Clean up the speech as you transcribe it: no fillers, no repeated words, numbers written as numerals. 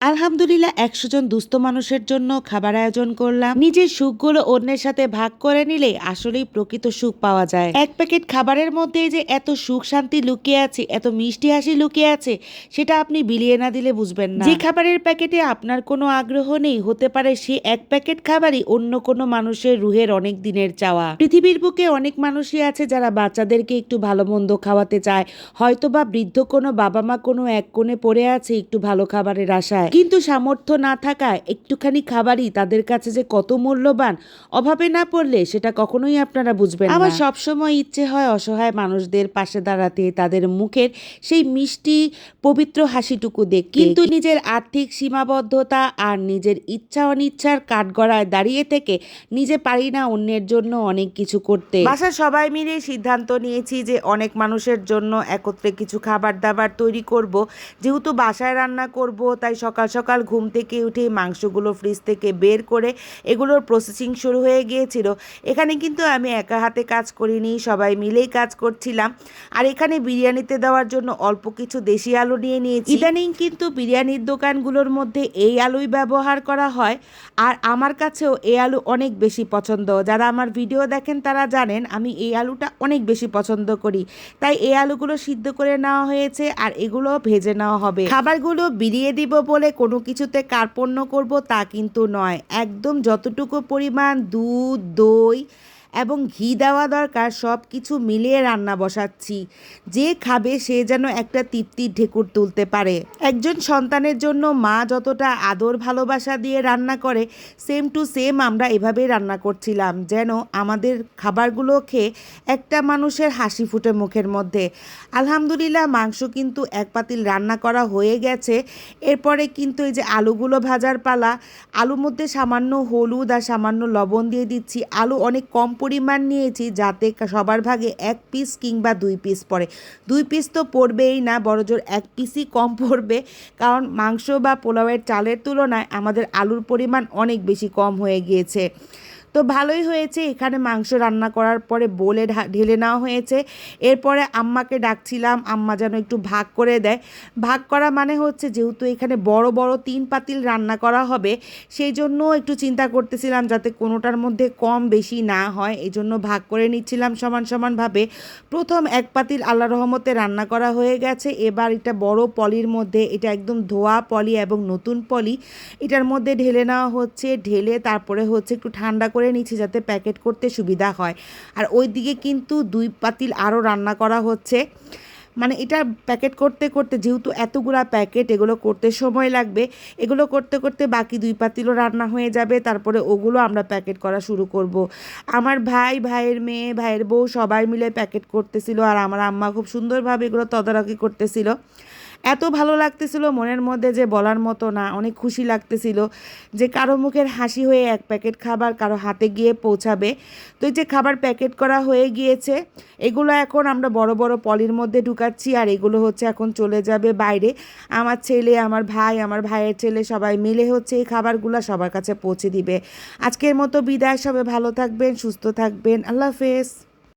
আলহামদুলিল্লাহ ১০০ জন দুস্থ মানুষের জন্য খাবার আয়োজন করলাম। নিজের সুখগুলো অন্যের সাথে ভাগ করে নিলে আসলেই প্রকৃত সুখ পাওয়া যায়। এক প্যাকেট খাবারের মধ্যে যে এত সুখ শান্তি লুকিয়ে আছে, এত মিষ্টি হাসি লুকিয়ে আছে, সেটা আপনি বিলিয়ে না দিলে বুঝবেন না। যে খাবারের প্যাকেটে আপনার কোনো আগ্রহ নেই, হতে পারে সে এক প্যাকেট খাবারই অন্য কোনো মানুষের রুহের অনেক দিনের চাওয়া। পৃথিবীর বুকে অনেক মানুষই আছে যারা বাচ্চাদেরকে একটু ভালো মন্দ খাওয়াতে চায়, হয়তোবা বৃদ্ধ কোনো বাবা মা কোনো এক কোণে পড়ে আছে একটু ভালো খাবারের আশায়, কিন্তু সামর্থ্য না থাকায় একটুখানি খাবারই তাদের কাছে যে কত মূল্যবান, অভাবে না পড়লে সেটা কখনোই আপনারা বুঝবেন না। আমার সবসময় ইচ্ছে হয় অসহায় মানুষদের পাশে দাঁড়াতে, তাদের মুখের সেই মিষ্টি পবিত্র হাসিটুকু দেখতে, কিন্তু নিজের আর্থিক সীমাবদ্ধতা আর নিজের ইচ্ছা অনিচ্ছার কাঠগড়ায় দাঁড়িয়ে থেকে নিজে পারি না অন্যের জন্য অনেক কিছু করতে। বাসার সবাই মিলে সিদ্ধান্ত নিয়েছি যে অনেক মানুষের জন্য একত্রে কিছু খাবার দাবার তৈরি করব। যেহেতু বাসায় রান্না করব, তাই সকাল সকাল ঘুম থেকে উঠে মাংসগুলো ফ্রিজ থেকে বের করে এগুলোর প্রসেসিং শুরু হয়ে গিয়েছিল। এখানে কিন্তু আমি একা হাতে কাজ করিনি, সবাই মিলেই কাজ করছিলাম। আর এখানে বিরিয়ানিতে দেওয়ার জন্য অল্প কিছু দেশি আলু নিয়ে নিয়েছি। ইদানিং কিন্তু বিরিয়ানির দোকানগুলোর মধ্যে এই আলুই ব্যবহার করা হয়, আর আমার কাছেও এই আলু অনেক বেশি পছন্দ। যারা আমার ভিডিও দেখেন তারা জানেন আমি এই আলুটা অনেক বেশি পছন্দ করি, তাই এই আলুগুলো সিদ্ধ করে নেওয়া হয়েছে আর এগুলো ভেজে নেওয়া হবে। খাবারগুলো বিলিয়ে দিব বলে কোনো কিছুতে কার্পণ্য করব তা কিন্তু নয়। একদম যতটুকু পরিমাণ দুধ, দই এবং ঘি দেওয়া দরকার সব কিছু মিলিয়ে রান্না বসাচ্ছি। যে খাবে সে যেন একটা তৃপ্তির ঢেকুর তুলতে পারে। একজন সন্তানের জন্য মা যতটা আদর ভালোবাসা দিয়ে রান্না করে, সেম টু সেম আমরা এভাবেই রান্না করছিলাম, যেন আমাদের খাবারগুলো খেয়ে একটা মানুষের হাসি ফুটে মুখের মধ্যে। আলহামদুলিল্লাহ মাংস কিন্তু এক পাতিল রান্না করা হয়ে গেছে। এরপরে কিন্তু এই যে আলুগুলো ভাজার পালা। আলুর মধ্যে সামান্য হলুদ আর সামান্য লবণ দিয়ে দিচ্ছি। আলু অনেক কম পরিমাণ নিয়েছি যাতে সবার ভাগে 1 পিস কিংবা 2 পিস পড়ে। 2 পিস তো পড়বেই না, বড়জোর 1 পিসই কম পড়বে, কারণ মাংস বা পোলাওয়ের চালের তুলনায় আমাদের আলুর পরিমাণ অনেক বেশি কম হয়ে গিয়েছে। তো ভালোই হয়েছে। এখানে মাংস রান্না করার পরে বোলে ঢেলে নেওয়া হয়েছে। এরপরে আম্মাকে ডাকছিলাম, আম্মা যেন একটু ভাগ করে দেয়। ভাগ করা মানে হচ্ছে যেহেতু এখানে বড় বড় 3 পাতিল রান্না করা হবে, সেই জন্য একটু চিন্তা করতেছিলাম যাতে কোনোটার মধ্যে কম বেশি না হয়, এই জন্য ভাগ করে নিচ্ছিলাম সমান সমানভাবে। প্রথম 1 পাতিল আল্লাহর রহমতে রান্না করা হয়ে গেছে। এবার এটা বড় পলির মধ্যে, এটা একদম ধোয়া পলি এবং নতুন পলি, এটার মধ্যে ঢেলে নেওয়া হচ্ছে। ঢেলে তারপরে হচ্ছে একটু ঠান্ডা করে নিচ্ছি যাতে প্যাকেট করতে সুবিধা হয়। আর ওই দিকে কিন্তু 2 পাতিল আরও রান্না করা হচ্ছে। মানে এটা প্যাকেট করতে করতে যেহেতু এতগুলা প্যাকেট, এগুলো করতে সময় লাগবে। এগুলো করতে করতে বাকি 2 পাতিলও রান্না হয়ে যাবে, তারপরে ওগুলো আমরা প্যাকেট করা শুরু করব। আমার ভাই, ভাইয়ের মেয়ে, ভাইয়ের বউ সবাই মিলে প্যাকেট করতেছিল, আর আমার আম্মা খুব সুন্দরভাবে এগুলো তদারকি করতেছিল। এত ভালো লাগতেছিল মনের মধ্যে যে বলার মতো না। অনেক খুশি লাগতেছিল যে কারো মুখের হাসি হয়ে 1 প্যাকেট খাবার কারো হাতে গিয়ে পৌঁছাবে। তো এই যে খাবার প্যাকেট করা হয়ে গিয়েছে, এগুলো এখন আমরা বড় বড় পলির মধ্যে ঢুকাচ্ছি, আর এগুলো হচ্ছে এখন চলে যাবে বাইরে। আমার ছেলে, আমার ভাই, আমার ভাইয়ের ছেলে সবাই মিলে হচ্ছে এই খাবারগুলো সবার কাছে পৌঁছে দিবে। আজকের মতো বিদায়। সবাই ভালো থাকবেন, সুস্থ থাকবেন। আল্লাহ হাফেজ।